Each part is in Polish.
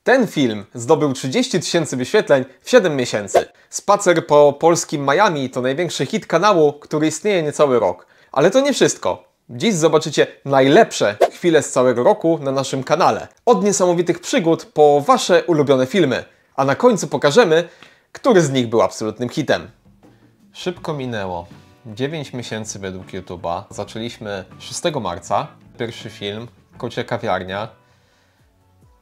Ten film zdobył 30 000 wyświetleń w 7 miesięcy. Spacer po polskim Miami to największy hit kanału, który istnieje niecały rok. Ale to nie wszystko. Dziś zobaczycie najlepsze chwile z całego roku na naszym kanale. Od niesamowitych przygód po wasze ulubione filmy. A na końcu pokażemy, który z nich był absolutnym hitem. Szybko minęło. 9 miesięcy według YouTube'a. Zaczęliśmy 6 marca. Pierwszy film, Kocia Kawiarnia.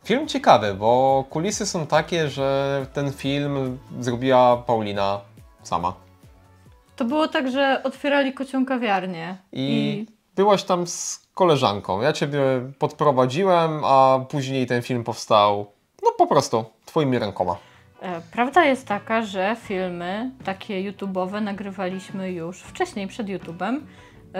Film ciekawy, bo kulisy są takie, że ten film zrobiła Paulina sama. To było tak, że otwierali Kocią Kawiarnię. I byłaś tam z koleżanką. Ja ciebie podprowadziłem, a później ten film powstał, no po prostu, twoimi rękoma. Prawda jest taka, że filmy takie YouTube'owe nagrywaliśmy już wcześniej, przed YouTube'em,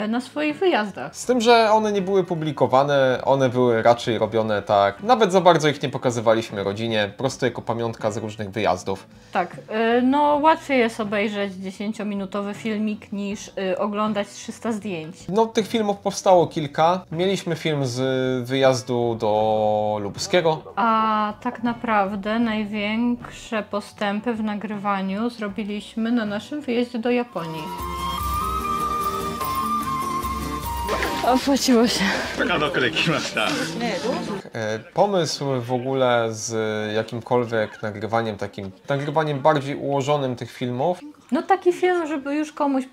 na swoich wyjazdach. Z tym, że one nie były publikowane, one były raczej robione tak, nawet za bardzo ich nie pokazywaliśmy rodzinie, po prostu jako pamiątka z różnych wyjazdów. Tak, no łatwiej jest obejrzeć 10-minutowy filmik niż oglądać 300 zdjęć. No tych filmów powstało kilka. Mieliśmy film z wyjazdu do Lubuskiego. A tak naprawdę największe postępy w nagrywaniu zrobiliśmy na naszym wyjeździe do Japonii. Opłaciło się. Pomysł w ogóle z jakimkolwiek nagrywaniem bardziej ułożonym tych filmów. No taki film, żeby już komuś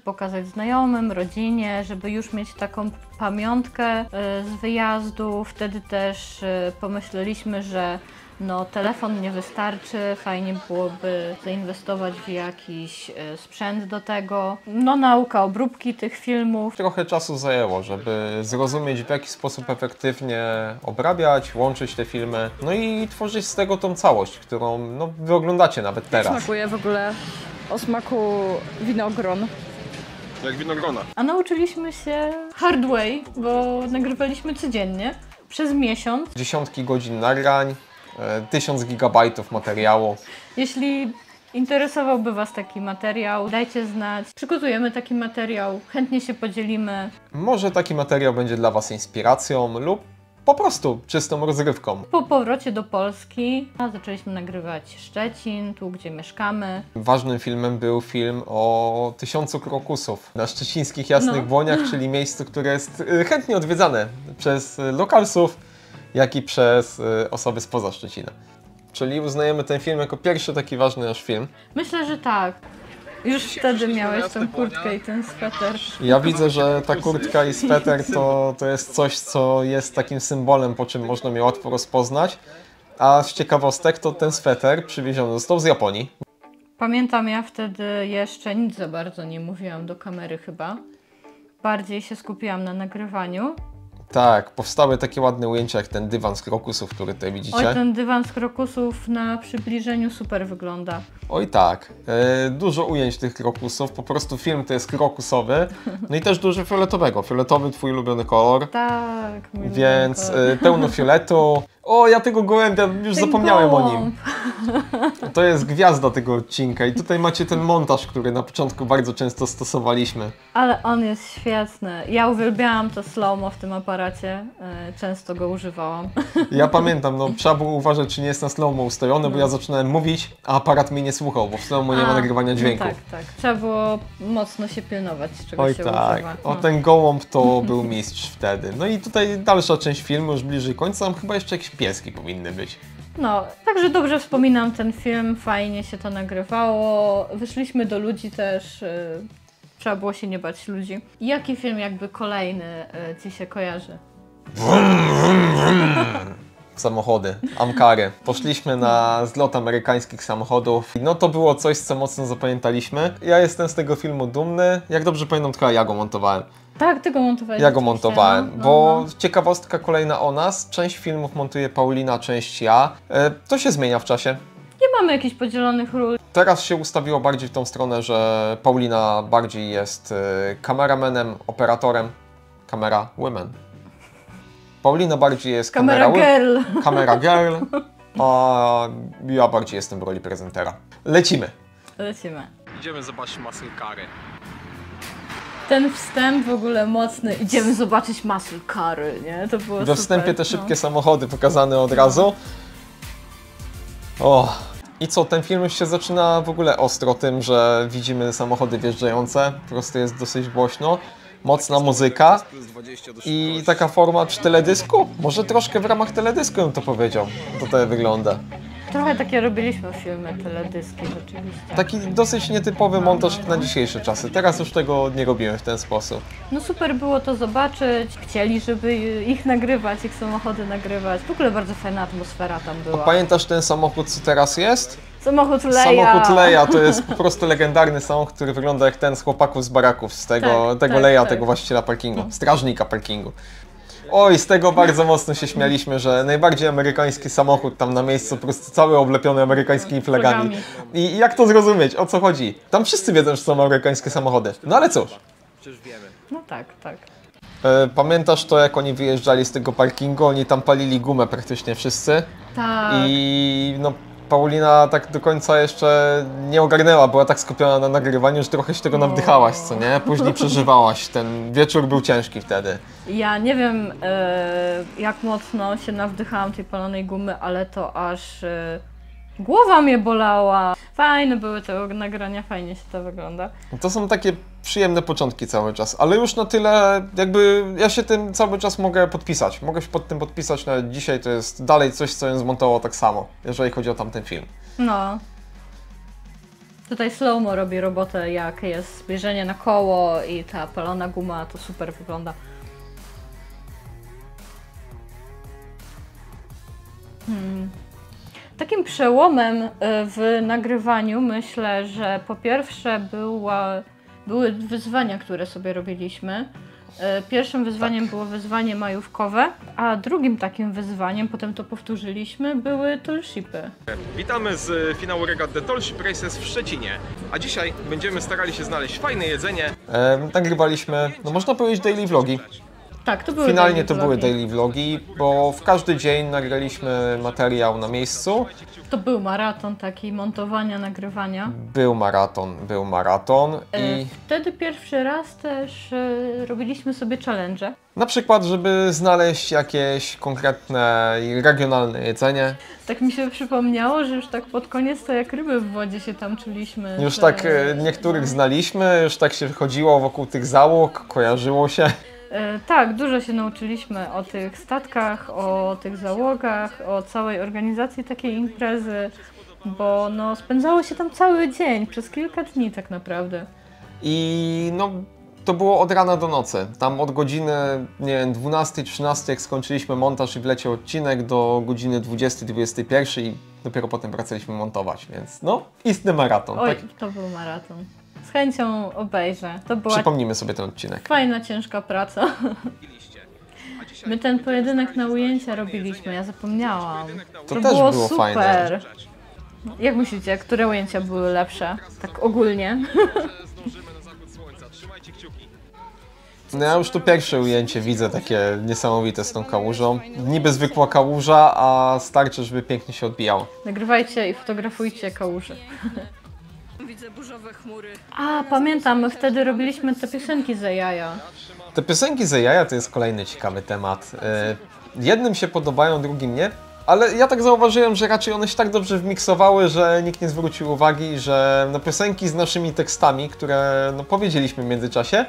pokazać znajomym, rodzinie, żeby już mieć taką pamiątkę z wyjazdu. Wtedy też pomyśleliśmy, że no, telefon nie wystarczy, fajnie byłoby zainwestować w jakiś sprzęt do tego. No, nauka obróbki tych filmów. Trochę czasu zajęło, żeby zrozumieć, w jaki sposób efektywnie obrabiać, łączyć te filmy, no i tworzyć z tego tą całość, którą no, wy oglądacie nawet teraz. Smakuje w ogóle o smaku winogron. Jak winogrona. A nauczyliśmy się hard way, bo nagrywaliśmy codziennie przez miesiąc. Dziesiątki godzin nagrań. 1000 gigabajtów materiału. Jeśli interesowałby Was taki materiał, dajcie znać. Przygotujemy taki materiał, chętnie się podzielimy. Może taki materiał będzie dla Was inspiracją lub po prostu czystą rozrywką. Po powrocie do Polski zaczęliśmy nagrywać Szczecin, tu gdzie mieszkamy. Ważnym filmem był film o 1000 krokusów na szczecińskich Jasnych Błoniach, czyli miejscu, które jest chętnie odwiedzane przez lokalsów, jak i przez osoby spoza Szczecina. Czyli uznajemy ten film jako pierwszy taki ważny nasz film. Myślę, że tak. Już wtedy miałeś tę kurtkę i ten sweter. Ja widzę, że ta kurtka i sweter to jest coś, co jest takim symbolem, po czym można mnie łatwo rozpoznać. A z ciekawostek to ten sweter przywieziony został z Japonii. Pamiętam, ja wtedy jeszcze nic za bardzo nie mówiłam do kamery chyba. Bardziej się skupiłam na nagrywaniu. Tak, powstały takie ładne ujęcia jak ten dywan z krokusów, który tutaj widzicie. Oj, ten dywan z krokusów na przybliżeniu super wygląda. Oj tak, dużo ujęć tych krokusów, po prostu film to jest krokusowy, no i też dużo fioletowego. Fioletowy, twój ulubiony kolor. Tak, mój Więc ulubiony kolor. pełno fioletu. O, ja tego gołębia, już Ten zapomniałem gołąb. o nim. To jest gwiazda tego odcinka i tutaj macie ten montaż, który na początku bardzo często stosowaliśmy. Ale on jest świetny. Ja uwielbiałam to slow-mo w tym aparacie. Często go używałam. Ja pamiętam, no trzeba było uważać, czy nie jest na slow-mo ustawione, bo ja zaczynałem mówić, a aparat mnie nie słuchał, bo w slow-mo nie ma nagrywania dźwięków. No tak. Trzeba było mocno się pilnować, czego Oj się tak, używa. o ten gołąb to był mistrz wtedy. No i tutaj dalsza część filmu, już bliżej końca, tam chyba jeszcze jakieś pieski powinny być. No, także dobrze wspominam ten film, fajnie się to nagrywało. Wyszliśmy do ludzi też, trzeba było się nie bać ludzi. Jaki film jakby kolejny Ci się kojarzy? Samochody, Amkary. Poszliśmy na zlot amerykańskich samochodów. No to było coś, co mocno zapamiętaliśmy. Ja jestem z tego filmu dumny. Jak dobrze pamiętam, tylko ja go montowałem. Tak, Ty go montowałeś. Ja go montowałem, bo no. ciekawostka kolejna o nas. Część filmów montuje Paulina, część ja. To się zmienia w czasie. Nie mamy jakichś podzielonych ról. Teraz się ustawiło bardziej w tą stronę, że Paulina bardziej jest kameramenem, operatorem. Kamera women. Paulina bardziej jest Kamera girl. Kamera girl, a ja bardziej jestem w roli prezentera. Lecimy. Idziemy zobaczyć muscle cary. Ten wstęp w ogóle mocny. Idziemy zobaczyć muscle cary, nie? To było We super. wstępie te szybkie samochody pokazane od razu. O, i co, ten film już się zaczyna w ogóle ostro tym, że widzimy samochody wjeżdżające, po prostu jest dosyć głośno, mocna muzyka i taka forma czy teledysku? Może troszkę w ramach teledysku bym to powiedział, to tak wygląda. Trochę takie robiliśmy filmy, teledyski rzeczywiście. Taki dosyć nietypowy montaż jak na dzisiejsze czasy, teraz już tego nie robimy w ten sposób. No super było to zobaczyć, chcieli, żeby ich nagrywać, ich samochody nagrywać. W ogóle bardzo fajna atmosfera tam była. Pamiętasz ten samochód, co teraz jest? Samochód Leja. Samochód Leja to jest po prostu legendarny samochód, który wygląda jak ten z chłopaków z baraków, z tego Leja, tak. tego właściciela parkingu, strażnika parkingu. Oj, z tego bardzo mocno się śmialiśmy, że najbardziej amerykański samochód tam na miejscu, po prostu cały oblepiony amerykańskimi flagami. I jak to zrozumieć? O co chodzi? Tam wszyscy wiedzą, że są amerykańskie samochody. No ale cóż. No tak, tak. Pamiętasz to, jak oni wyjeżdżali z tego parkingu? Oni tam palili gumę praktycznie wszyscy. Tak. I no, Paulina tak do końca jeszcze nie ogarnęła, była tak skupiona na nagrywaniu, że trochę się tego nawdychałaś, co nie? Później przeżywałaś, ten wieczór był ciężki wtedy. Ja nie wiem, jak mocno się nawdychałam tej palonej gumy, ale to aż głowa mnie bolała. Fajne były te nagrania, fajnie się to wygląda. To są takie przyjemne początki cały czas, ale już na tyle jakby ja się tym cały czas mogę podpisać. Mogę się pod tym podpisać, nawet dzisiaj to jest dalej coś, co ją zmontowało tak samo, jeżeli chodzi o tamten film. No. Tutaj slow-mo robi robotę, jak jest zbliżenie na koło i ta palona guma, to super wygląda. Takim przełomem w nagrywaniu myślę, że po pierwsze były wyzwania, które sobie robiliśmy. Pierwszym wyzwaniem było wyzwanie majówkowe, a drugim takim wyzwaniem, potem to powtórzyliśmy, były tollshipy. Witamy z finału regat The Tollship Races w Szczecinie, a dzisiaj będziemy starali się znaleźć fajne jedzenie. Nagrywaliśmy, no można powiedzieć, daily vlogi. Tak, to były Finalnie daily to były vlogi. daily vlogi, bo w każdy dzień nagraliśmy materiał na miejscu. To był maraton taki montowania, nagrywania. Był maraton i Wtedy pierwszy raz też robiliśmy sobie challenge. na przykład, żeby znaleźć jakieś konkretne i regionalne jedzenie. Tak mi się przypomniało, że już tak pod koniec to jak ryby w wodzie się tam czuliśmy. Już że... tak niektórych znaliśmy, już tak się chodziło wokół tych załóg, kojarzyło się. Tak, dużo się nauczyliśmy o tych statkach, o tych załogach, o całej organizacji takiej imprezy, bo no, spędzało się tam cały dzień, przez kilka dni tak naprawdę. I no, to było od rana do nocy. Tam od godziny, nie wiem, 12-13, jak skończyliśmy montaż i wleciał odcinek, do godziny 20-21 i dopiero potem wracaliśmy montować, więc no, istny maraton. Oj, Tak? to był maraton. Z chęcią obejrzę. To była Przypomnimy sobie ten odcinek. fajna, ciężka praca. My ten pojedynek na ujęcia robiliśmy, ja zapomniałam. To też było super. fajne. Jak myślicie, które ujęcia były lepsze? Tak ogólnie. No ja już tu pierwsze ujęcie widzę takie niesamowite z tą kałużą. Niby zwykła kałuża, a starczy, żeby pięknie się odbijało. Nagrywajcie i fotografujcie kałuże. Widzę burzowe chmury. A, pamiętam, my wtedy robiliśmy te piosenki za jaja. Te piosenki za jaja to jest kolejny ciekawy temat. Jednym się podobają, drugim nie. Ale ja tak zauważyłem, że raczej one się tak dobrze wmiksowały, że nikt nie zwrócił uwagi, że no, piosenki z naszymi tekstami, które no, powiedzieliśmy w międzyczasie,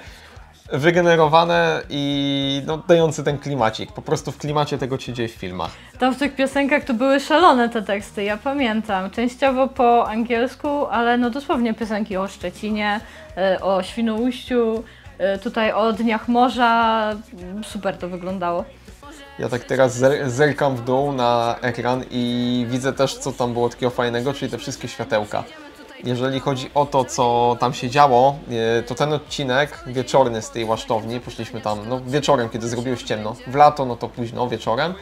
wygenerowane i no, dający ten klimacik. Po prostu w klimacie tego, co się dzieje w filmach. Tam w tych piosenkach to były szalone te teksty, ja pamiętam. Częściowo po angielsku, ale no dosłownie piosenki o Szczecinie, o Świnoujściu, tutaj o Dniach Morza. Super to wyglądało. Ja tak teraz zerkam w dół na ekran i widzę też, co tam było takiego fajnego, czyli te wszystkie światełka. Jeżeli chodzi o to, co tam się działo, to ten odcinek wieczorny z tej łasztowni, poszliśmy tam no, wieczorem, kiedy zrobiło się ciemno, w lato, no to późno, wieczorem,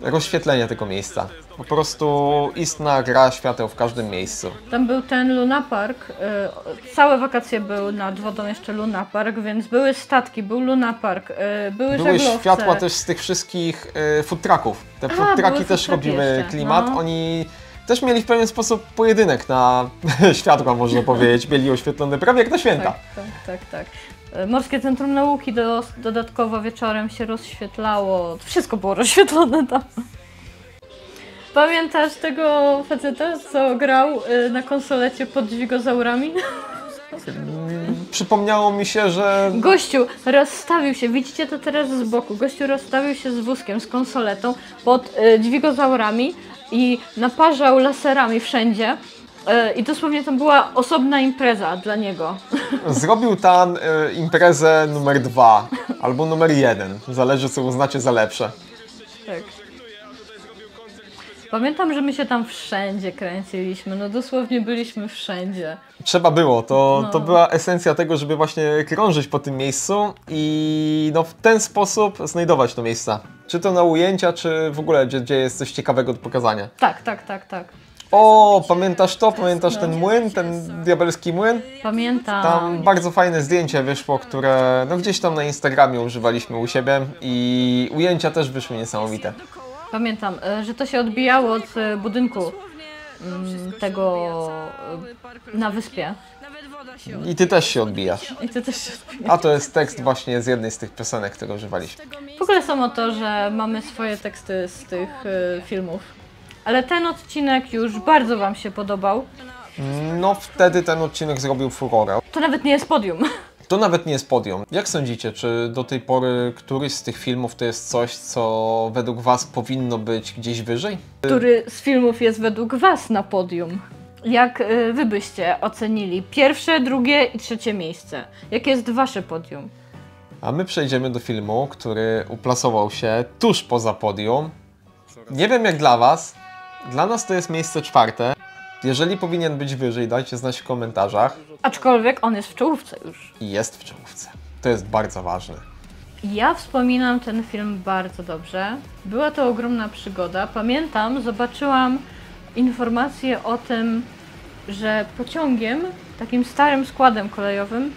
rozświetlenie tego miejsca. Po prostu istna gra świateł w każdym miejscu. Tam był ten Luna Park, całe wakacje był nad wodą jeszcze Luna Park, więc były statki, był Luna Park, były Były żaglowce. światła też z tych wszystkich food trucków. Te food trucki były też food trucki robiły jeszcze, klimat. no. Oni też mieli w pewien sposób pojedynek na światła, można powiedzieć. Mieli oświetlone prawie jak na święta. Tak. Morskie Centrum Nauki dodatkowo wieczorem się rozświetlało. Wszystko było rozświetlone tam. Pamiętasz tego faceta, co grał na konsolecie pod dźwigozaurami? Przypomniało mi się, że... Gościu rozstawił się, widzicie to teraz z boku, gościu rozstawił się z wózkiem, z konsoletą pod dźwigozaurami i naparzał laserami wszędzie. I dosłownie to była osobna impreza dla niego. Zrobił tam imprezę numer 2 albo numer 1. Zależy, co uznacie za lepsze. Tak. Pamiętam, że my się tam wszędzie kręciliśmy, no dosłownie byliśmy wszędzie. Trzeba było, to była esencja tego, żeby właśnie krążyć po tym miejscu i no w ten sposób znajdować to miejsca. Czy to na ujęcia, czy w ogóle, gdzie jest coś ciekawego do pokazania. Tak. O, pamiętasz to? Pamiętasz ten młyn, ten diabelski młyn? Pamiętam. Tam bardzo fajne zdjęcie wyszło, które no gdzieś tam na Instagramie używaliśmy u siebie i ujęcia też wyszły niesamowite. Pamiętam, że to się odbijało od budynku tego na wyspie. I ty też się odbijasz. I to też się odbija. A to jest tekst właśnie z jednej z tych piosenek, które używaliśmy. W ogóle samo to, że mamy swoje teksty z tych filmów. Ale ten odcinek już bardzo Wam się podobał. No wtedy ten odcinek zrobił furorę. To nawet nie jest podium. To nawet nie jest podium. Jak sądzicie, czy do tej pory któryś z tych filmów to jest coś, co według Was powinno być gdzieś wyżej? Który z filmów jest według Was na podium? Jak Wy byście ocenili pierwsze, drugie i trzecie miejsce? Jakie jest Wasze podium? A my przejdziemy do filmu, który uplasował się tuż poza podium. Nie wiem jak dla Was, dla nas to jest miejsce 4. Jeżeli powinien być wyżej, dajcie znać w komentarzach. Aczkolwiek on jest w czołówce już. I jest w czołówce. To jest bardzo ważne. Ja wspominam ten film bardzo dobrze. Była to ogromna przygoda. Pamiętam, zobaczyłam informację o tym, że pociągiem, takim starym składem kolejowym,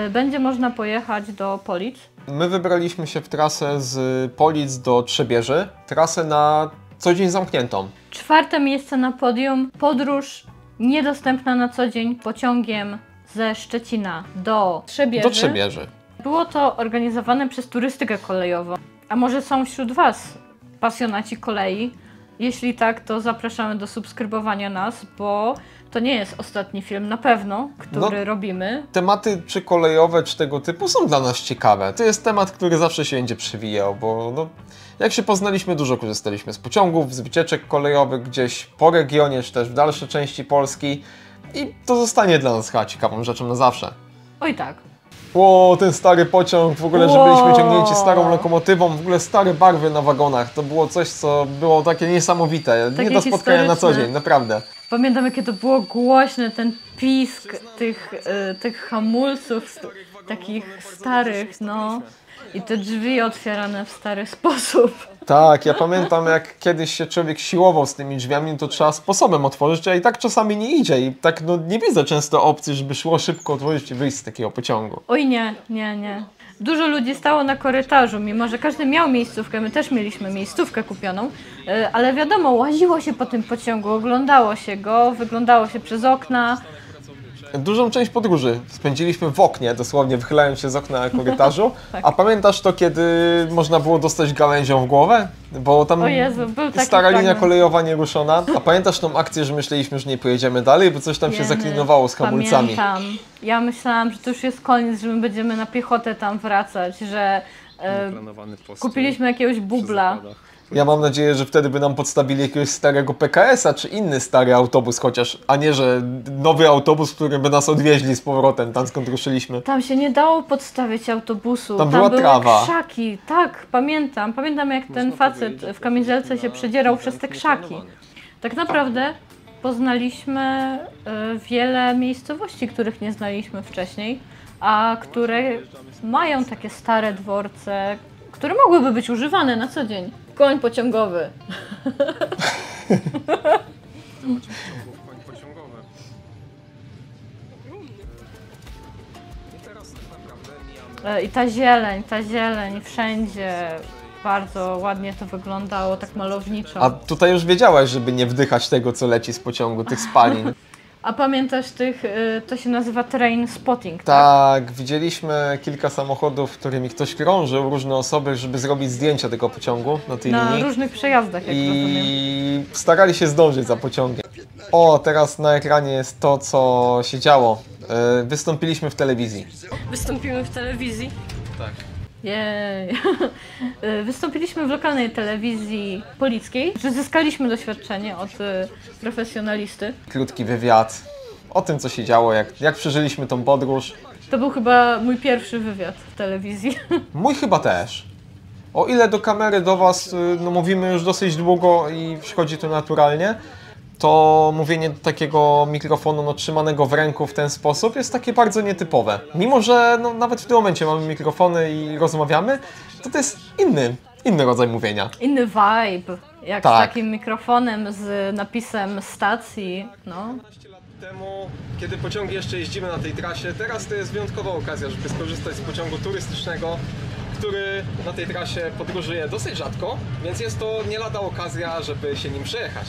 będzie można pojechać do Polic. My wybraliśmy się w trasę z Polic do Trzebieży. Trasę na co dzień zamkniętą. 4. miejsce na podium. Podróż niedostępna na co dzień pociągiem ze Szczecina do Trzebieży. Do Trzebieży. Było to organizowane przez turystykę kolejową. A może są wśród Was pasjonaci kolei? Jeśli tak, to zapraszamy do subskrybowania nas, bo to nie jest ostatni film na pewno, który robimy. Tematy czy kolejowe, czy tego typu są dla nas ciekawe. To jest temat, który zawsze się będzie przewijał, bo no, jak się poznaliśmy, dużo korzystaliśmy z pociągów, z wycieczek kolejowych gdzieś po regionie, czy też w dalsze części Polski i to zostanie dla nas chyba ciekawą rzeczą na zawsze. Oj tak. O, ten stary pociąg, w ogóle, że byliśmy ciągnięci starą lokomotywą, w ogóle stare barwy na wagonach, to było coś, co było takie niesamowite, nie do spotkania na co dzień, naprawdę. Pamiętam, jakie to było głośne, ten pisk tych hamulców, takich starych, no. I te drzwi otwierane w stary sposób. Tak, ja pamiętam, jak kiedyś się człowiek siłował z tymi drzwiami, to trzeba sposobem otworzyć, a i tak czasami nie idzie. I tak no, nie widzę często opcji, żeby szło szybko otworzyć i wyjść z takiego pociągu. Oj nie. Dużo ludzi stało na korytarzu, mimo że każdy miał miejscówkę, my też mieliśmy miejscówkę kupioną, ale wiadomo, łaziło się po tym pociągu, oglądało się go, wyglądało się przez okna. Dużą część podróży spędziliśmy w oknie, dosłownie wychylając się z okna korytarzu. Tak. A pamiętasz to, kiedy można było dostać gałęzią w głowę? Bo tam O Jezu, był taki stara linia fragment. kolejowa nieruszona. A pamiętasz tą akcję, że myśleliśmy, że nie pojedziemy dalej, bo coś tam się zaklinowało z hamulcami? Pamiętam. Ja myślałam, że to już jest koniec, że my będziemy na piechotę tam wracać, że kupiliśmy jakiegoś bubla. Ja mam nadzieję, że wtedy by nam podstawili jakiegoś starego PKS-a, czy inny stary autobus chociaż, a nie, że nowy autobus, który by nas odwieźli z powrotem tam, skąd ruszyliśmy. Tam się nie dało podstawić autobusu. Tam była były trawa. krzaki. Tak, pamiętam. Pamiętam, jak ten facet w kamizelce się przedzierał przez te krzaki. Tak naprawdę poznaliśmy wiele miejscowości, których nie znaliśmy wcześniej, a które mają takie stare dworce, które mogłyby być używane na co dzień. Koń pociągowy. I ta zieleń wszędzie. Bardzo ładnie to wyglądało, tak malowniczo. A tutaj już wiedziałaś, żeby nie wdychać tego, co leci z pociągu, tych spalin. A pamiętasz tych, to się nazywa train spotting, tak? Tak, widzieliśmy kilka samochodów, którymi ktoś krążył, różne osoby, żeby zrobić zdjęcia tego pociągu na tej Na linii. różnych przejazdach, jak rozumiem. I starali się zdążyć za pociągiem. O, teraz na ekranie jest to, co się działo. Wystąpiliśmy w telewizji. Wystąpimy w telewizji. Tak. Jej. Wystąpiliśmy w lokalnej telewizji polickiej, że zyskaliśmy doświadczenie od profesjonalisty. Krótki wywiad o tym, co się działo, jak przeżyliśmy tą podróż. To był chyba mój pierwszy wywiad w telewizji. Mój chyba też. O ile do kamery do Was no, mówimy już dosyć długo i przychodzi to naturalnie, to mówienie do takiego mikrofonu no, trzymanego w ręku w ten sposób jest takie bardzo nietypowe. Mimo że no, nawet w tym momencie mamy mikrofony i rozmawiamy, to jest inny rodzaj mówienia. Inny vibe, jak Tak. z takim mikrofonem z napisem stacji, no. 15 lat temu, kiedy pociągi jeszcze jeździmy na tej trasie, teraz to jest wyjątkowa okazja, żeby skorzystać z pociągu turystycznego, który na tej trasie podróżuje dosyć rzadko, więc jest to nie lada okazja, żeby się nim przejechać.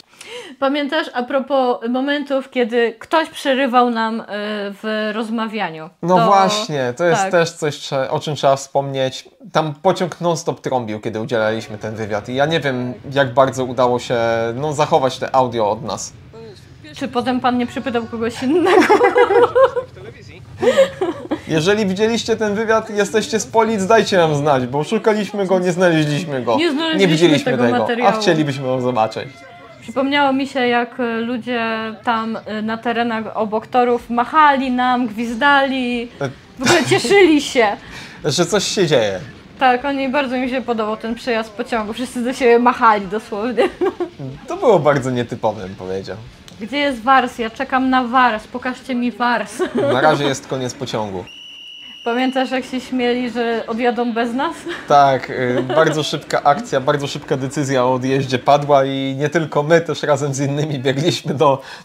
Pamiętasz a propos momentów, kiedy ktoś przerywał nam w rozmawianiu? No To- właśnie, to jest tak. też coś, o czym trzeba wspomnieć. Tam pociąg non-stop trąbił, kiedy udzielaliśmy ten wywiad i ja nie wiem, jak bardzo udało się no, zachować te audio od nas. Czy potem pan nie przypytał kogoś innego? W telewizji. Jeżeli widzieliście ten wywiad i jesteście z Polic, dajcie nam znać, bo szukaliśmy go, nie znaleźliśmy go. Nie znaleźliśmy widzieliśmy tego a materiału. chcielibyśmy go zobaczyć. Przypomniało mi się, jak ludzie tam na terenach obok torów machali nam, gwizdali, w ogóle cieszyli się. Że coś się dzieje. Tak, bardzo mi się podobał ten przejazd pociągu. Wszyscy do siebie machali dosłownie. To było bardzo nietypowe, bym powiedział. Gdzie jest Wars? Ja czekam na Wars. Pokażcie mi Wars. Na razie jest koniec pociągu. Pamiętasz, jak się śmieli, że odjadą bez nas? Tak, bardzo szybka akcja, bardzo szybka decyzja o odjeździe padła i nie tylko my, też razem z innymi biegliśmy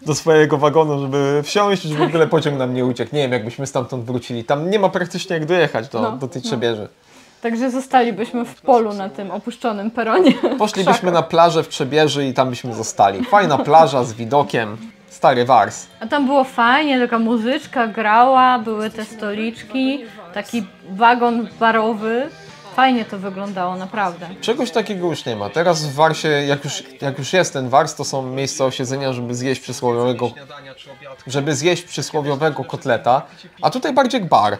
do swojego wagonu, żeby wsiąść, żeby w ogóle pociąg nam nie uciekł. Nie wiem, jakbyśmy stamtąd wrócili. Tam nie ma praktycznie jak dojechać do tej Trzebieży. Także zostalibyśmy w polu na tym opuszczonym peronie. Poszlibyśmy na plażę w Trzebieży i tam byśmy zostali. Fajna plaża z widokiem. Stary Wars. A tam było fajnie, taka muzyczka grała, były te stoliczki, taki wagon barowy. Fajnie to wyglądało, naprawdę. Czegoś takiego już nie ma. Teraz w Warsie, jak już jest ten Wars, to są miejsca osiedzenia, żeby zjeść przysłowiowego kotleta, a tutaj bardziej jak bar.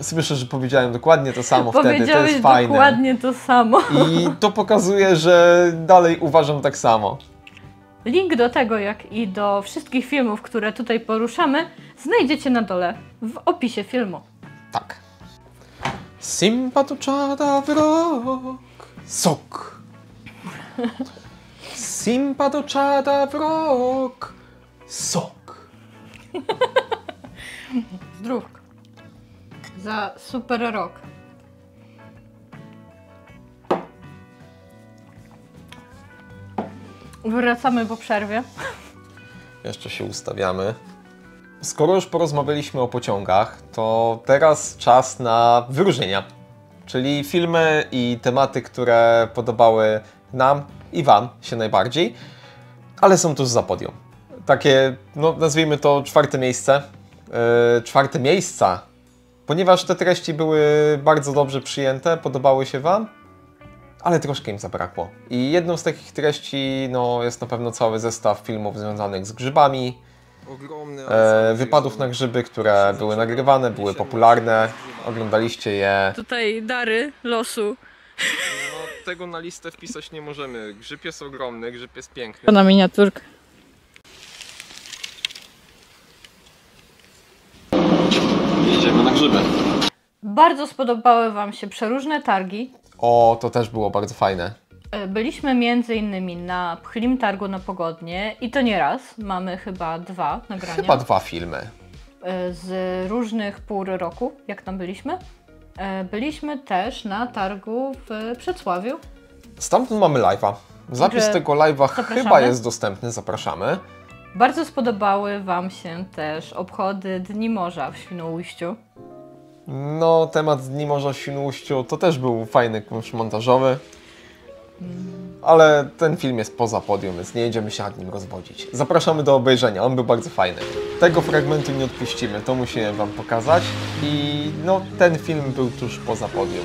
Słyszę, że powiedziałem dokładnie to samo wtedy, to Powiedziałeś jest fajne. dokładnie to samo. I to pokazuje, że dalej uważam tak samo. Link do tego, jak i do wszystkich filmów, które tutaj poruszamy, znajdziecie na dole w opisie filmu. Tak. Simpadoczada w rok, sok. Simpadoczada w rok, sok. Zdrówko. Za super rok. Wracamy po przerwie. Jeszcze się ustawiamy. Skoro już porozmawialiśmy o pociągach, to teraz czas na wyróżnienia. Czyli filmy i tematy, które podobały nam i Wam się najbardziej, ale są tuż za podium. Takie, no nazwijmy to czwarte miejsce. Czwarte miejsca, ponieważ te treści były bardzo dobrze przyjęte, podobały się Wam, ale troszkę im zabrakło. I jedną z takich treści no, jest na pewno cały zestaw filmów związanych z grzybami, wypadów na grzyby, które były nagrywane, były popularne, oglądaliście je. Tutaj dary losu. No, tego na listę wpisać nie możemy. Grzyb jest ogromny, grzyb jest piękny. Na miniaturkę. Jedziemy na grzyby. Bardzo spodobały Wam się przeróżne targi. O, to też było bardzo fajne. Byliśmy m.in. na Pchlim Targu na Pogodnie i to nie raz. Mamy chyba 2 nagrania. Chyba 2 filmy. Z różnych pór roku, jak tam byliśmy. Byliśmy też na targu w Przedsławiu. Stamtąd mamy live'a. Zapis Także tego live'a zapraszamy. chyba jest dostępny, zapraszamy. Bardzo spodobały Wam się też obchody Dni Morza w Świnoujściu. No, temat Dni Morza w Świnoujściu to też był fajny kurz montażowy. ale ten film jest poza podium, więc nie jedziemy się nad nim rozwodzić. Zapraszamy do obejrzenia, on był bardzo fajny. Tego fragmentu nie odpuścimy, to musimy wam pokazać i no ten film był tuż poza podium.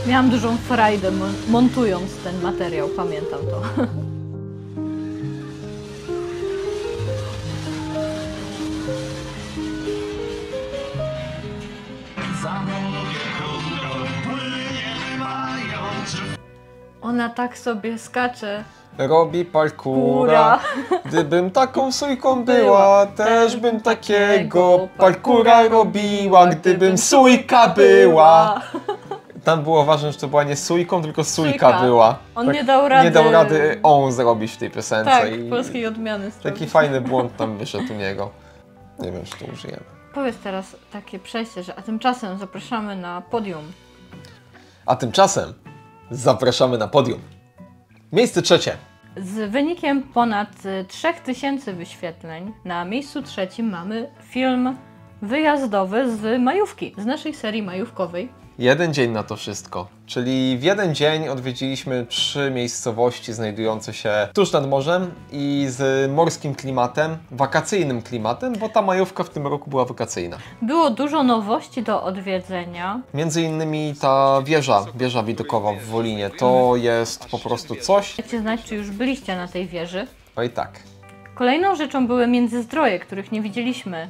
Miałam dużą frajdę montując ten materiał, pamiętam to. Ona tak sobie skacze. Robi parkura. Gdybym taką sójką była, też bym takiego parkura robiła, gdybym sójka była. Tam było ważne, że to była nie sójką, tylko sójka była. On tak, nie dał rady. Nie dał rady zrobić w tej piosence. Tak, i polskiej odmiany. taki fajny błąd tam wyszedł u niego. Nie wiem, czy to użyjemy. Powiedz teraz takie przejście, że a tymczasem zapraszamy na podium. A tymczasem zapraszamy na podium. Miejsce trzecie. Z wynikiem ponad 3000 wyświetleń na miejscu trzecim mamy film wyjazdowy z majówki, z naszej serii majówkowej. Jeden dzień na to wszystko, czyli w jeden dzień odwiedziliśmy 3 miejscowości znajdujące się tuż nad morzem i z morskim klimatem, wakacyjnym klimatem, bo ta majówka w tym roku była wakacyjna. Było dużo nowości do odwiedzenia. Między innymi ta wieża widokowa w Wolinie, to jest po prostu coś. Dajcie znać, czy już byliście na tej wieży. Oj tak. Kolejną rzeczą były Międzyzdroje, których nie widzieliśmy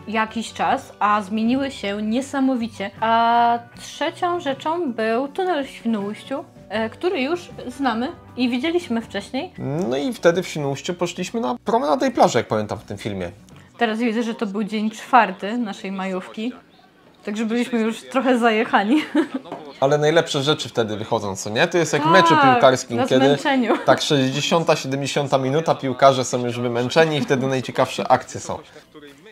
jakiś czas, a zmieniły się niesamowicie. A trzecią rzeczą był tunel w Świnoujściu, który już znamy i widzieliśmy wcześniej. No i wtedy w Świnoujściu poszliśmy na promenadę i plażę, jak pamiętam w tym filmie. Teraz widzę, że to był dzień 4 naszej majówki, także byliśmy już trochę zajechani. Ale najlepsze rzeczy wtedy wychodzą, co nie? To jest jak w meczu piłkarskim, na kiedy zmęczeniu. tak 60-70 minuta piłkarze są już wymęczeni i wtedy najciekawsze akcje są.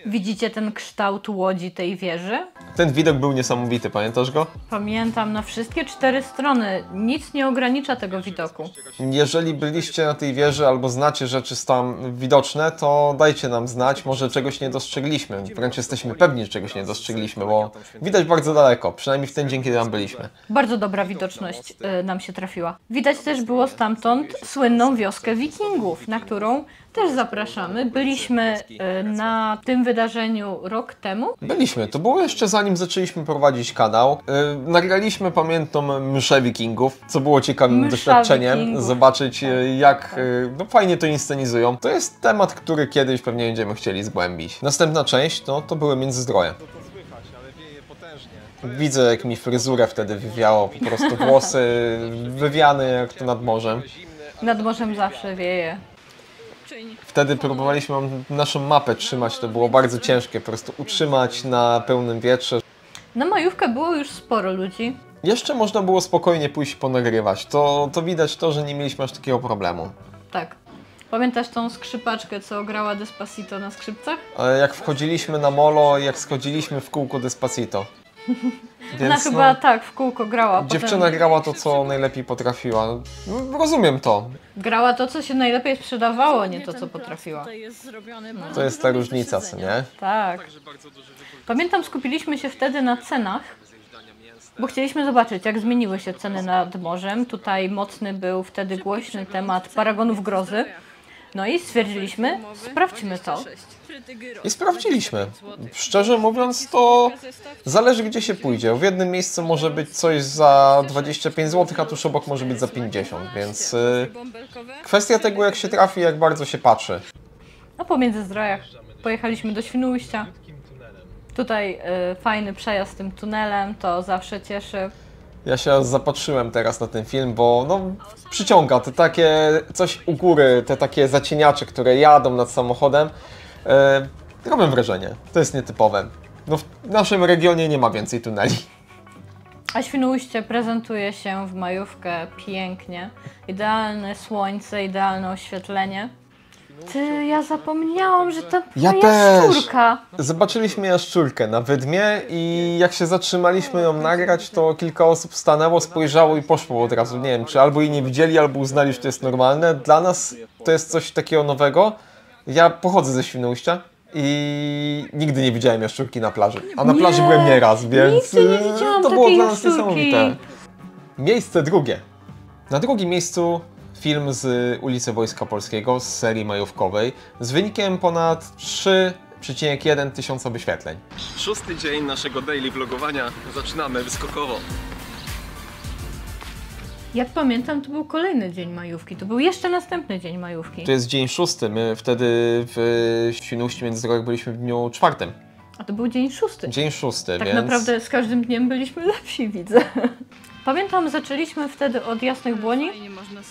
Widzicie ten kształt łodzi tej wieży? Ten widok był niesamowity, pamiętasz go? Pamiętam, na wszystkie 4 strony. Nic nie ogranicza tego widoku. Jeżeli byliście na tej wieży albo znacie rzeczy tam widoczne, to dajcie nam znać, może czegoś nie dostrzegliśmy. Wręcz jesteśmy pewni, że czegoś nie dostrzegliśmy, bo widać bardzo daleko, przynajmniej w ten dzień, kiedy tam byliśmy. Bardzo dobra widoczność nam się trafiła. Widać też było stamtąd słynną wioskę Wikingów, na którą też zapraszamy. Byliśmy na tym wydarzeniu rok temu. Byliśmy, to było jeszcze zanim zaczęliśmy prowadzić kanał. Nagraliśmy, pamiętam, mszę Wikingów, co było ciekawym doświadczeniem. Wikingów. Zobaczyć jak no, fajnie to inscenizują. To jest temat, który kiedyś pewnie będziemy chcieli zgłębić. Następna część, no to były Międzyzdroje. Widzę, jak mi fryzurę wtedy wywiało, po prostu włosy wywiane jak to nad morzem. Nad morzem zawsze wieje. Wtedy próbowaliśmy naszą mapę trzymać, to było bardzo ciężkie, po prostu utrzymać na pełnym wietrze. Na majówkę było już sporo ludzi. Jeszcze można było spokojnie pójść ponagrywać, to widać to, że nie mieliśmy aż takiego problemu. Tak. Pamiętasz tą skrzypaczkę, co grała Despacito na skrzypcach? Ale jak wchodziliśmy na molo, jak schodziliśmy w kółko Despacito. Więc, Ona chyba tak w kółko grała. Dziewczyna Potem grała to, co najlepiej potrafiła. No, rozumiem to. grała to, co się najlepiej sprzedawało, nie to, co potrafiła. To jest ta różnica, co nie? Tak. Pamiętam, skupiliśmy się wtedy na cenach, bo chcieliśmy zobaczyć, jak zmieniły się ceny nad morzem. Tutaj mocny był wtedy głośny temat paragonów grozy. No i stwierdziliśmy, sprawdźmy to. I sprawdziliśmy. Szczerze mówiąc, to zależy, gdzie się pójdzie. W jednym miejscu może być coś za 25 zł, a tuż obok może być za 50, więc kwestia tego, jak się trafi, jak bardzo się patrzy. No po Międzyzdrojach pojechaliśmy do Świnoujścia. Tutaj fajny przejazd tym tunelem, to zawsze cieszy. Ja się zapatrzyłem teraz na ten film, bo no, przyciąga te takie coś u góry, te takie zacieniacze, które jadą nad samochodem. Robią wrażenie. To jest nietypowe. No, w naszym regionie nie ma więcej tuneli. A Świnoujście prezentuje się w majówkę pięknie. Idealne słońce, idealne oświetlenie. Ty, ja zapomniałam, że tam Ja była też. jaszczurka. Zobaczyliśmy jaszczurkę na wydmie i jak się zatrzymaliśmy ją nagrać, to kilka osób stanęło, spojrzało i poszło od razu. Nie wiem, czy albo jej nie widzieli, albo uznali, że to jest normalne. Dla nas to jest coś takiego nowego. Ja pochodzę ze Świnoujścia i nigdy nie widziałem jaszczurki na plaży. A na plaży Nie, byłem nieraz, więc nigdy nie widziałam to było takiej dla nas jaszczurki. niesamowite. Miejsce drugie. Na drugim miejscu film z ulicy Wojska Polskiego, z serii majówkowej, z wynikiem ponad 3,1 tysiąca wyświetleń. 6. dzień naszego daily vlogowania. Zaczynamy wyskokowo. Jak pamiętam, to był kolejny dzień majówki. To był jeszcze następny dzień majówki. To jest dzień 6. My wtedy w Świnoujściu Międzyzdrojach byliśmy w dniu 4. A to był dzień 6. Dzień 6, Tak więc... naprawdę z każdym dniem byliśmy lepsi, widzę. Pamiętam, zaczęliśmy wtedy od Jasnych Błoni.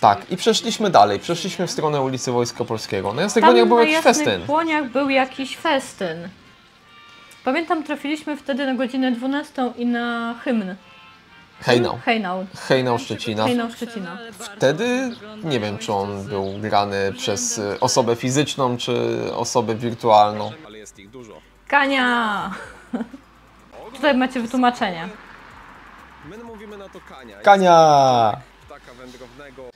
Tak, i przeszliśmy dalej. Przeszliśmy w stronę ulicy Wojska Polskiego. Na Jasnych Błoniach był jakiś festyn. Na Jasnych Błoniach był jakiś festyn. Pamiętam, trafiliśmy wtedy na godzinę 12 i na hymn. Hejnał Szczecina. Hejnał Szczecina. Wtedy nie wiem, czy on był grany przez osobę fizyczną, czy osobę wirtualną. Ale jest ich dużo. Kania! Tutaj macie wytłumaczenie. My mówimy na to Kania. Kania!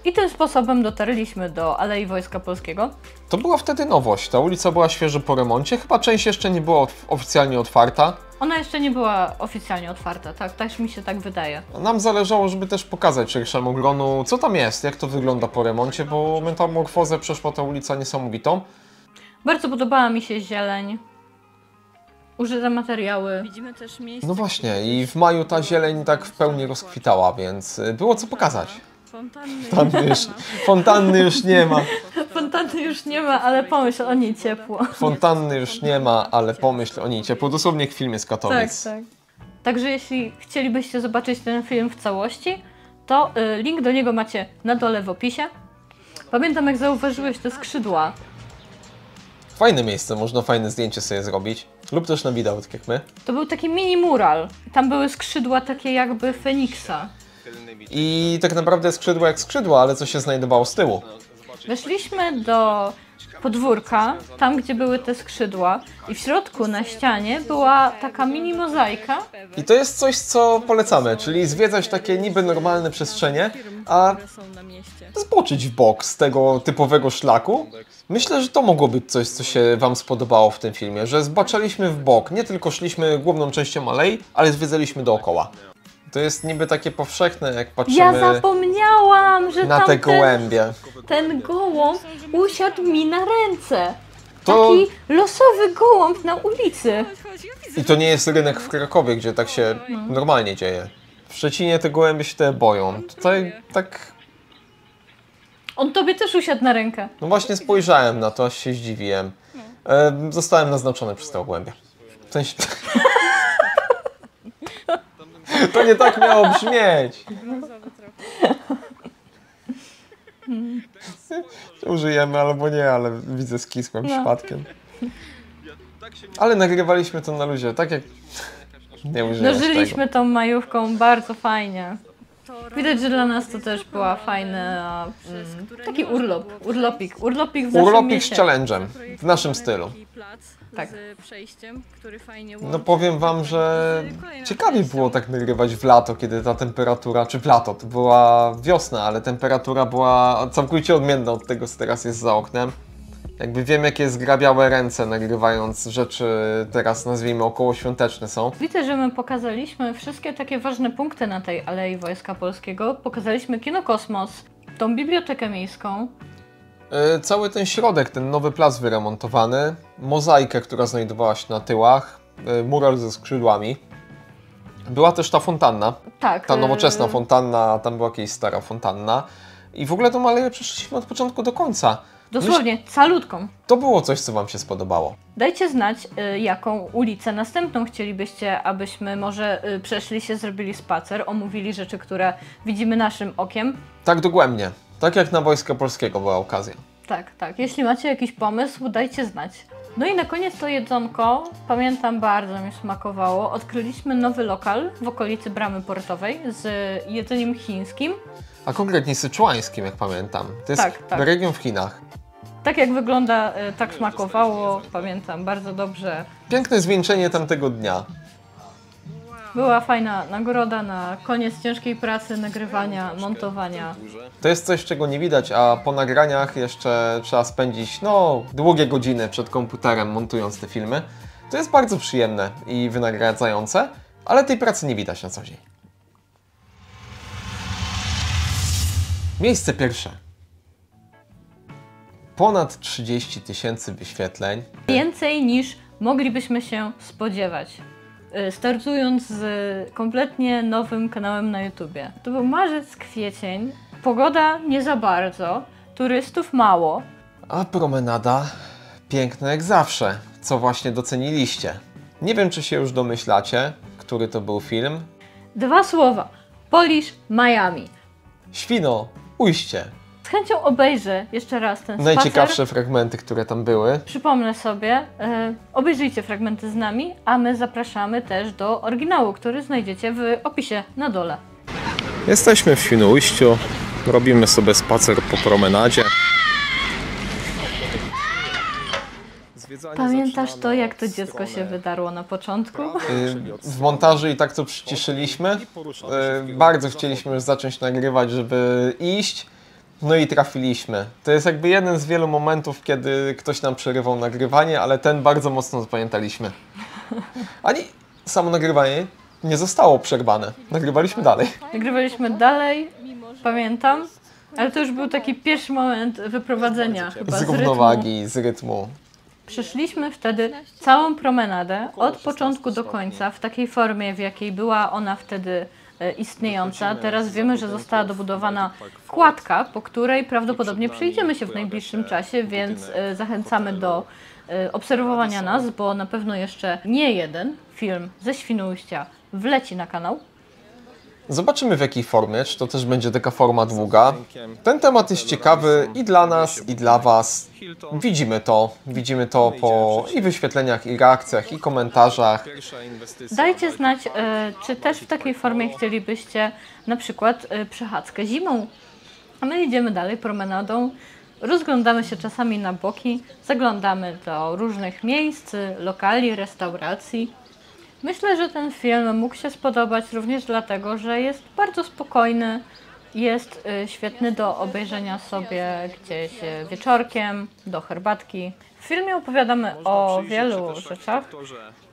I tym sposobem dotarliśmy do Alei Wojska Polskiego. To była wtedy nowość. Ta ulica była świeżo po remoncie. Chyba część jeszcze nie była oficjalnie otwarta. Ona jeszcze nie była oficjalnie otwarta, tak? Też mi się tak wydaje. Nam zależało, żeby też pokazać szerszemu gronu, co tam jest, jak to wygląda po remoncie, bo metamorfozę przeszła ta ulica niesamowitą. Bardzo podobała mi się zieleń. Użyte materiały. Widzimy też miejsce. No właśnie, i w maju ta zieleń tak w pełni rozkwitała, więc było co pokazać. Fontanny już nie ma. Fontanny już nie ma, ale pomyśl o niej ciepło. Fontanny już nie ma, ale pomyśl o niej ciepło. Dosłownie jak w filmie z Katowic. Tak. Także jeśli chcielibyście zobaczyć ten film w całości, to link do niego macie na dole w opisie. Pamiętam, jak zauważyłeś te skrzydła. Fajne miejsce, można fajne zdjęcie sobie zrobić. Lub też na wideo, tak jak my. To był taki mini mural. Tam były skrzydła takie jakby Feniksa. I tak naprawdę skrzydła jak skrzydła, ale co się znajdowało z tyłu. Weszliśmy do podwórka, tam gdzie były te skrzydła, i w środku na ścianie była taka mini mozaika. I to jest coś, co polecamy, czyli zwiedzać takie niby normalne przestrzenie, a zboczyć w bok z tego typowego szlaku. Myślę, że to mogło być coś, co się Wam spodobało w tym filmie, że zbaczaliśmy w bok, nie tylko szliśmy główną częścią alei, ale zwiedzaliśmy dookoła. To jest niby takie powszechne, jak patrzymy Ja zapomniałam, że na tam te gołębie. Ten gołąb usiadł mi na ręce. Taki losowy gołąb na ulicy. I to nie jest rynek w Krakowie, gdzie tak się normalnie dzieje. W Szczecinie te gołębie się te boją. Tutaj tak... On tobie też usiadł na rękę. No właśnie spojrzałem na to, aż się zdziwiłem. Zostałem naznaczony przez te gołębie. W sensie... To nie tak miało brzmieć. Użyjemy albo nie, ale widzę skisłem przypadkiem. Ale nagrywaliśmy to na luzie, tak jak nie użyjesz żyliśmy tą majówką bardzo fajnie. Widać, że dla nas to też była fajna, taki urlopik w naszym mieście. z challenge'em, w naszym stylu. Tak. No powiem Wam, że ciekawie było tak nagrywać w lato, kiedy ta temperatura, czy w lato, to była wiosna, ale temperatura była całkowicie odmienna od tego, co teraz jest za oknem. Jakby wiem, jakie zgrabiałe ręce nagrywając rzeczy teraz, nazwijmy, okołoświąteczne są. Widzę, że my pokazaliśmy wszystkie takie ważne punkty na tej Alei Wojska Polskiego. Pokazaliśmy Kino Kosmos, tą bibliotekę miejską. Cały ten środek, ten nowy plac wyremontowany, mozaikę, która znajdowała się na tyłach, mural ze skrzydłami. Była też ta fontanna, Tak. ta nowoczesna fontanna, a tam była jakaś stara fontanna. I w ogóle tą aleję przeszliśmy od początku do końca. Dosłownie, calutką. To było coś, co Wam się spodobało. Dajcie znać, jaką ulicę następną chcielibyście, abyśmy może przeszli się, zrobili spacer, omówili rzeczy, które widzimy naszym okiem. Tak dogłębnie. Tak jak na Wojska Polskiego była okazja. Tak. Jeśli macie jakiś pomysł, dajcie znać. No i na koniec to jedzonko, pamiętam, bardzo mi smakowało. Odkryliśmy nowy lokal w okolicy Bramy Portowej z jedzeniem chińskim. A konkretnie syczuańskim, jak pamiętam. To jest region w Chinach. Tak jak wygląda, tak smakowało, pamiętam bardzo dobrze. Piękne zwieńczenie tamtego dnia. Była fajna nagroda na koniec ciężkiej pracy, nagrywania, montowania. To jest coś, czego nie widać, a po nagraniach jeszcze trzeba spędzić, długie godziny przed komputerem montując te filmy. To jest bardzo przyjemne i wynagradzające, ale tej pracy nie widać na co dzień. Miejsce pierwsze. Ponad 30 000 wyświetleń. Więcej niż moglibyśmy się spodziewać. Startując z kompletnie nowym kanałem na YouTubie. To był marzec, kwiecień, pogoda nie za bardzo, turystów mało. A promenada piękna jak zawsze, co właśnie doceniliście. Nie wiem, czy się już domyślacie, który to był film. 2 słowa. Polish Miami. Świno, ujście. Z chęcią obejrzę jeszcze raz ten spacer. Najciekawsze fragmenty, które tam były. Przypomnę sobie, obejrzyjcie fragmenty z nami, a my zapraszamy też do oryginału, który znajdziecie w opisie na dole. Jesteśmy w Świnoujściu, robimy sobie spacer po promenadzie. Pamiętasz to, jak to dziecko się wydarło na początku? W montażu i tak to przyciszyliśmy. Bardzo chcieliśmy już zacząć nagrywać, żeby iść. No i trafiliśmy. To jest jakby jeden z wielu momentów, kiedy ktoś nam przerywał nagrywanie, ale ten bardzo mocno zapamiętaliśmy. Ani samo nagrywanie nie zostało przerwane. Nagrywaliśmy dalej. Nagrywaliśmy dalej, pamiętam, ale to już był taki pierwszy moment wyprowadzenia chyba Z równowagi, z rytmu. Przeszliśmy wtedy całą promenadę od początku do końca w takiej formie, w jakiej była ona wtedy istniejąca. Teraz wiemy, że została dobudowana kładka, po której prawdopodobnie przejdziemy się w najbliższym czasie, więc zachęcamy do obserwowania nas, bo na pewno jeszcze nie jeden film ze Świnoujścia wleci na kanał. Zobaczymy, w jakiej formie, czy to też będzie taka forma długa. Ten temat jest ciekawy i dla nas, i dla Was. Widzimy to po i wyświetleniach, i reakcjach, i komentarzach. Dajcie znać, czy też w takiej formie chcielibyście na przykład przechadzkę zimą. A my idziemy dalej promenadą, rozglądamy się czasami na boki, zaglądamy do różnych miejsc, lokali, restauracji. Myślę, że ten film mógł się spodobać również dlatego, że jest bardzo spokojny, jest świetny do obejrzenia sobie gdzieś wieczorkiem, do herbatki. W filmie opowiadamy o wielu rzeczach,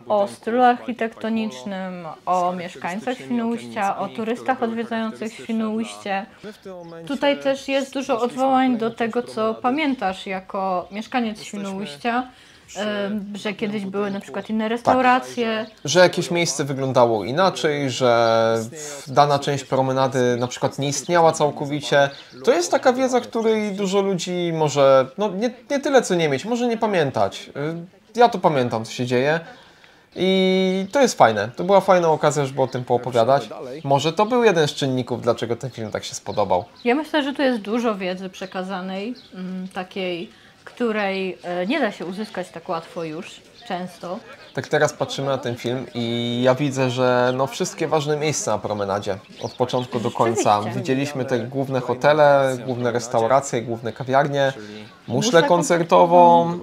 o stylu architektonicznym, o mieszkańcach Świnoujścia, o turystach odwiedzających Świnoujście. Tutaj też jest dużo odwołań do tego, co pamiętasz jako mieszkaniec Świnoujścia, że kiedyś były na przykład inne restauracje. Tak, że jakieś miejsce wyglądało inaczej, że dana część promenady na przykład nie istniała całkowicie. To jest taka wiedza, której dużo ludzi może, no nie tyle co nie mieć, może nie pamiętać. Ja to pamiętam, co się dzieje. I to jest fajne. To była fajna okazja, żeby o tym poopowiadać. Może to był jeden z czynników, dlaczego ten film tak się spodobał. Ja myślę, że tu jest dużo wiedzy przekazanej, takiej, której nie da się uzyskać tak łatwo już, często. Tak teraz patrzymy na ten film i ja widzę, że no wszystkie ważne miejsca na promenadzie, od początku do końca. Widzieliśmy te główne hotele, główne restauracje, główne kawiarnie, muszlę koncertową.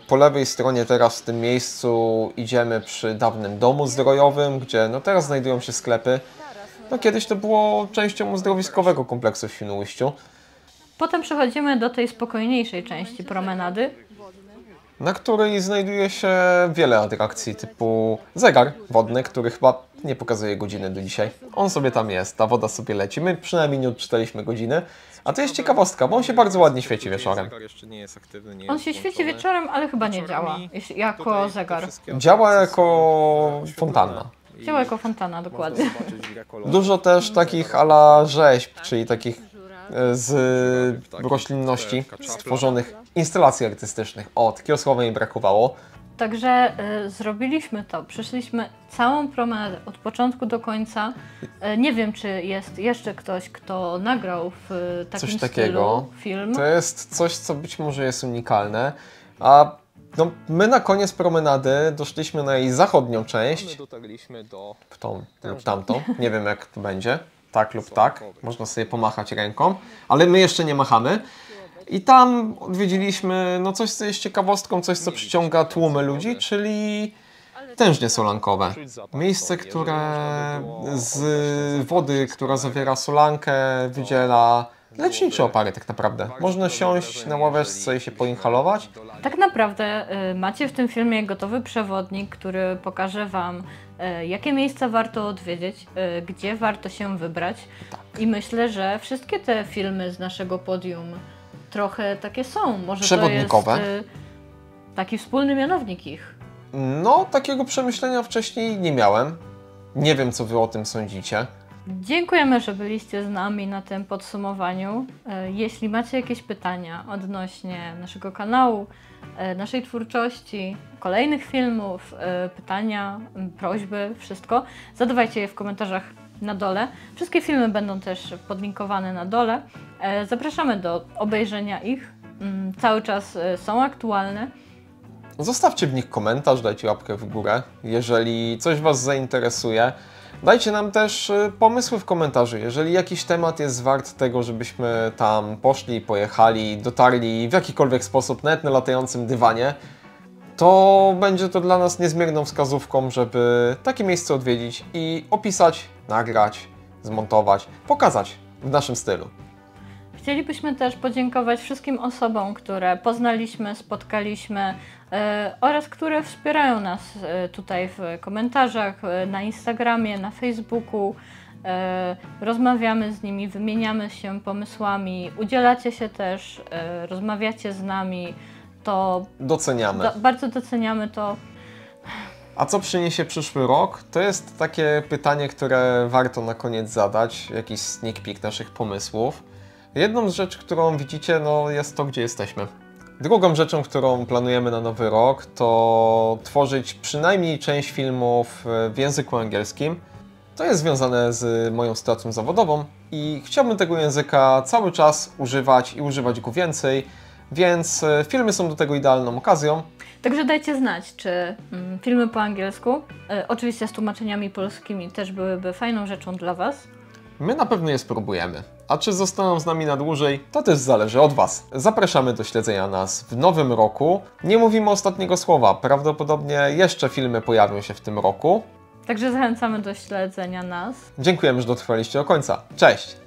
Po lewej stronie teraz w tym miejscu idziemy przy dawnym domu zdrojowym, gdzie no teraz znajdują się sklepy. No kiedyś to było częścią uzdrowiskowego kompleksu w Świnoujściu. Potem przechodzimy do tej spokojniejszej części promenady, na której znajduje się wiele atrakcji typu zegar wodny, który chyba nie pokazuje godziny do dzisiaj. On sobie tam jest, ta woda sobie leci. My przynajmniej nie odczytaliśmy godziny. A to jest ciekawostka, bo on się bardzo ładnie świeci wieczorem. On się świeci wieczorem, ale chyba nie działa jako zegar. Działa jako fontanna. Działa jako fontana, dokładnie. Dużo też takich a la rzeźb, czyli takich z roślinności stworzonych instalacji artystycznych. O, takiego słowa mi brakowało. Także zrobiliśmy to. Przeszliśmy całą promenadę od początku do końca. Nie wiem, czy jest jeszcze ktoś, kto nagrał w takim coś takiego. stylu film. To jest coś, co być może jest unikalne. A no, my na koniec promenady doszliśmy na jej zachodnią część. Dotarliśmy w tą lub tamtą. Nie wiem, jak to będzie. Tak lub tak. Można sobie pomachać ręką. Ale my jeszcze nie machamy. I tam odwiedziliśmy no coś, co jest ciekawostką, coś, co przyciąga tłumy ludzi, czyli tężnie solankowe. Miejsce, które z wody, która zawiera solankę, wydziela lecznicze opary tak naprawdę. Można siąść na ławeczce i się poinhalować. Tak naprawdę macie w tym filmie gotowy przewodnik, który pokaże Wam, jakie miejsca warto odwiedzić, gdzie warto się wybrać. I myślę, że wszystkie te filmy z naszego podium trochę takie są. Może przewodnikowe. To jest taki wspólny mianownik ich. No, takiego przemyślenia wcześniej nie miałem. Nie wiem, co Wy o tym sądzicie. Dziękujemy, że byliście z nami na tym podsumowaniu. Jeśli macie jakieś pytania odnośnie naszego kanału, naszej twórczości, kolejnych filmów, pytania, prośby, wszystko, zadawajcie je w komentarzach na dole. Wszystkie filmy będą też podlinkowane na dole. Zapraszamy do obejrzenia ich. Cały czas są aktualne. Zostawcie w nich komentarz, dajcie łapkę w górę, jeżeli coś Was zainteresuje. Dajcie nam też pomysły w komentarzu, jeżeli jakiś temat jest wart tego, żebyśmy tam poszli, pojechali, dotarli w jakikolwiek sposób, nawet na latającym dywanie, to będzie to dla nas niezmierną wskazówką, żeby takie miejsce odwiedzić i opisać, nagrać, zmontować, pokazać w naszym stylu. Chcielibyśmy też podziękować wszystkim osobom, które poznaliśmy, spotkaliśmy oraz które wspierają nas tutaj w komentarzach, na Instagramie, na Facebooku. Rozmawiamy z nimi, wymieniamy się pomysłami, udzielacie się też, rozmawiacie z nami. To doceniamy. Bardzo doceniamy to. A co przyniesie przyszły rok? To jest takie pytanie, które warto na koniec zadać, jakiś sneak peek naszych pomysłów. Jedną z rzeczy, którą widzicie, no, jest to, gdzie jesteśmy. Drugą rzeczą, którą planujemy na nowy rok, to tworzyć przynajmniej część filmów w języku angielskim. To jest związane z moją sytuacją zawodową i chciałbym tego języka cały czas używać i używać go więcej, więc filmy są do tego idealną okazją. Także dajcie znać, czy filmy po angielsku, oczywiście z tłumaczeniami polskimi, też byłyby fajną rzeczą dla Was. My na pewno je spróbujemy. A czy zostaną z nami na dłużej, to też zależy od Was. Zapraszamy do śledzenia nas w nowym roku. Nie mówimy ostatniego słowa, prawdopodobnie jeszcze filmy pojawią się w tym roku. Także zachęcamy do śledzenia nas. Dziękujemy, że dotrwaliście do końca. Cześć!